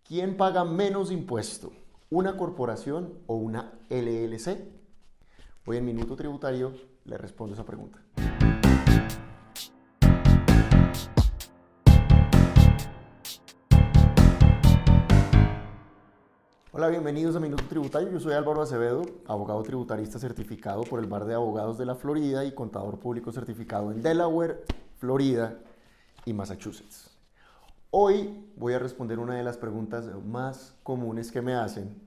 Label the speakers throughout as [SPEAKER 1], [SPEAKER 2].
[SPEAKER 1] ¿Quién paga menos impuesto? ¿Una corporación o una LLC? Hoy en Minuto Tributario le respondo esa pregunta. Hola, bienvenidos a Minuto Tributario. Yo soy Álvaro Acevedo, abogado tributarista certificado por el Bar de Abogados de la Florida y contador público certificado en Delaware, Florida y Massachusetts. Hoy voy a responder una de las preguntas más comunes que me hacen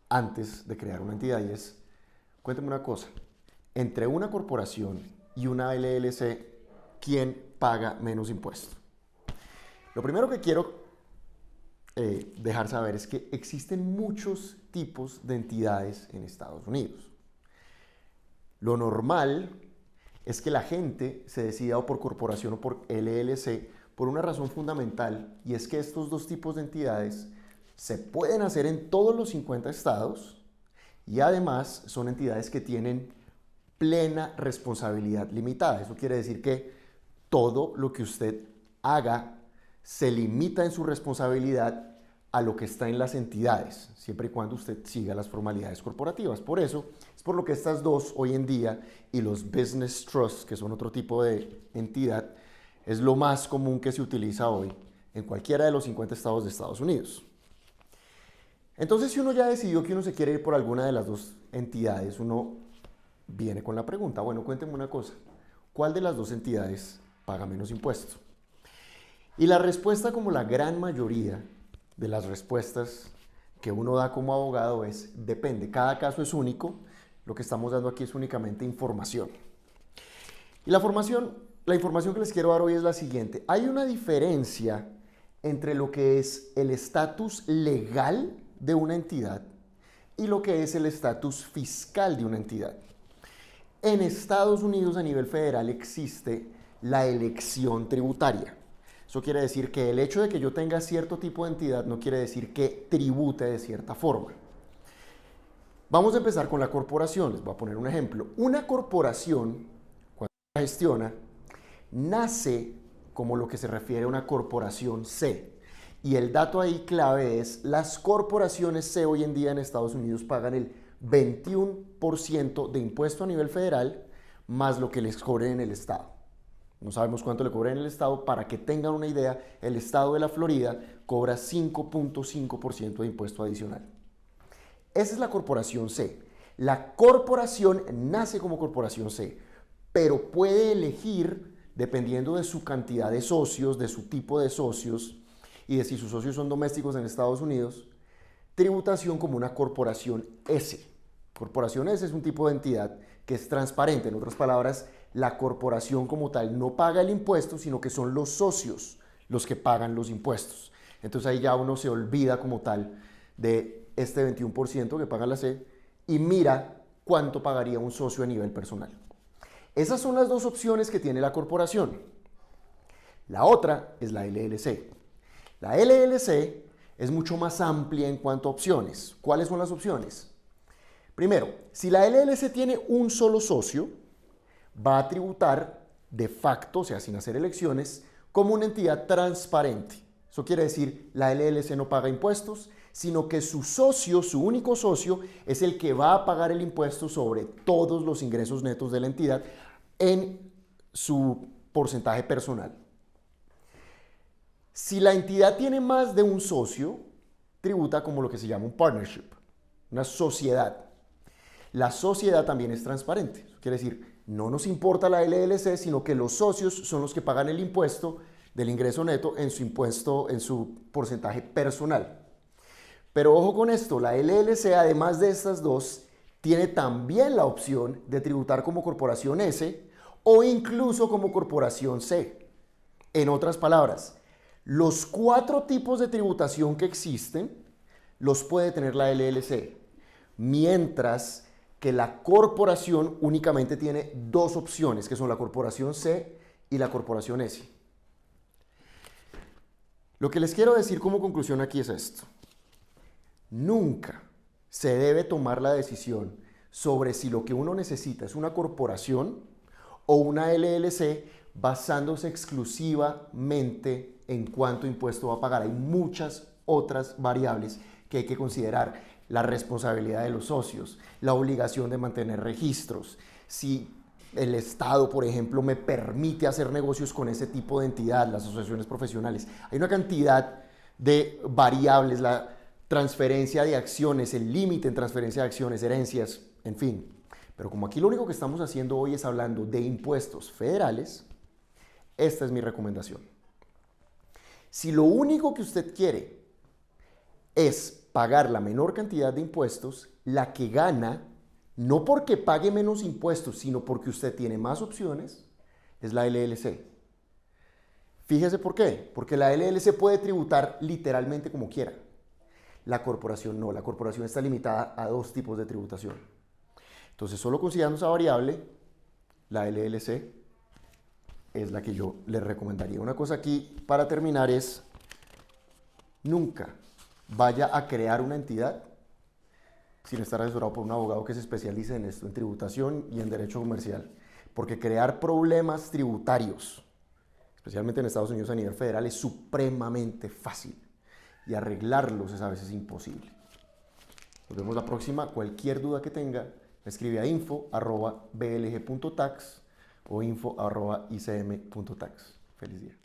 [SPEAKER 1] antes de crear una entidad y es, cuéntame una cosa, entre una corporación y una LLC, ¿quién paga menos impuestos? Lo primero que quiero dejar saber es que existen muchos tipos de entidades en Estados Unidos. Lo normal es que la gente se decida o por corporación o por LLC por una razón fundamental, y es que estos dos tipos de entidades se pueden hacer en todos los 50 estados y además son entidades que tienen plena responsabilidad limitada. Eso quiere decir que todo lo que usted haga se limita en su responsabilidad a lo que está en las entidades, siempre y cuando usted siga las formalidades corporativas. Por eso, es por lo que estas dos hoy en día y los business trusts, que son otro tipo de entidad, es lo más común que se utiliza hoy en cualquiera de los 50 estados de Estados Unidos. Entonces, si uno ya decidió que uno se quiere ir por alguna de las dos entidades, uno viene con la pregunta, bueno, cuénteme una cosa, ¿cuál de las dos entidades paga menos impuestos? Y la respuesta, como la gran mayoría de las respuestas que uno da como abogado, es depende. Cada caso es único. Lo que estamos dando aquí es únicamente información. Y la información que les quiero dar hoy es la siguiente. Hay una diferencia entre lo que es el estatus legal de una entidad y lo que es el estatus fiscal de una entidad. En Estados Unidos, a nivel federal, existe la elección tributaria. Eso quiere decir que el hecho de que yo tenga cierto tipo de entidad no quiere decir que tribute de cierta forma. Vamos a empezar con la corporación. Les voy a poner un ejemplo. Una corporación, cuando se gestiona, nace como lo que se refiere a una corporación C. Y el dato ahí clave es, las corporaciones C hoy en día en Estados Unidos pagan el 21% de impuesto a nivel federal, más lo que les cobren en el estado. No sabemos cuánto le cobran en el estado. Para que tengan una idea, el estado de la Florida cobra 5.5% de impuesto adicional. Esa es la corporación C. La corporación nace como corporación C, pero puede elegir, dependiendo de su cantidad de socios, de su tipo de socios y de si sus socios son domésticos en Estados Unidos, tributación como una corporación S. Corporación S es un tipo de entidad que es transparente. En otras palabras, la corporación como tal no paga el impuesto, sino que son los socios los que pagan los impuestos. Entonces ahí ya uno se olvida como tal de este 21% que paga la C y mira cuánto pagaría un socio a nivel personal. Esas son las dos opciones que tiene la corporación. La otra es la LLC. La LLC es mucho más amplia en cuanto a opciones. ¿Cuáles son las opciones? Primero, si la LLC tiene un solo socio, va a tributar de facto, o sea, sin hacer elecciones, como una entidad transparente. Eso quiere decir, la LLC no paga impuestos, sino que su socio, su único socio, es el que va a pagar el impuesto sobre todos los ingresos netos de la entidad en su porcentaje personal. Si la entidad tiene más de un socio, tributa como lo que se llama un partnership, una sociedad. La sociedad también es transparente. Eso quiere decir, no nos importa la LLC, sino que los socios son los que pagan el impuesto del ingreso neto en su porcentaje personal. Pero ojo con esto, la LLC, además de estas dos, tiene también la opción de tributar como corporación S o incluso como corporación C. En otras palabras, los 4 tipos de tributación que existen los puede tener la LLC, mientras que la corporación únicamente tiene 2 opciones, que son la corporación C y la corporación S. Lo que les quiero decir como conclusión aquí es esto. Nunca se debe tomar la decisión sobre si lo que uno necesita es una corporación o una LLC basándose exclusivamente en cuánto impuesto va a pagar. Hay muchas otras variables que hay que considerar: la responsabilidad de los socios, la obligación de mantener registros, si el Estado, por ejemplo, me permite hacer negocios con ese tipo de entidad, las asociaciones profesionales. Hay una cantidad de variables, la transferencia de acciones, el límite en transferencia de acciones, herencias, en fin. Pero como aquí lo único que estamos haciendo hoy es hablando de impuestos federales, esta es mi recomendación. Si lo único que usted quiere es pagar la menor cantidad de impuestos, la que gana, no porque pague menos impuestos, sino porque usted tiene más opciones, es la LLC. Fíjese por qué. Porque la LLC puede tributar literalmente como quiera. La corporación no. La corporación está limitada a 2 tipos de tributación. Entonces, solo considerando esa variable, la LLC es la que yo le recomendaría. Una cosa aquí para terminar es: nunca vaya a crear una entidad sin estar asesorado por un abogado que se especialice en esto, en tributación y en derecho comercial. Porque crear problemas tributarios, especialmente en Estados Unidos a nivel federal, es supremamente fácil. Y arreglarlos es a veces imposible. Nos vemos la próxima. Cualquier duda que tenga, me escribe a info@blg.tax o info@icm.tax. Feliz día.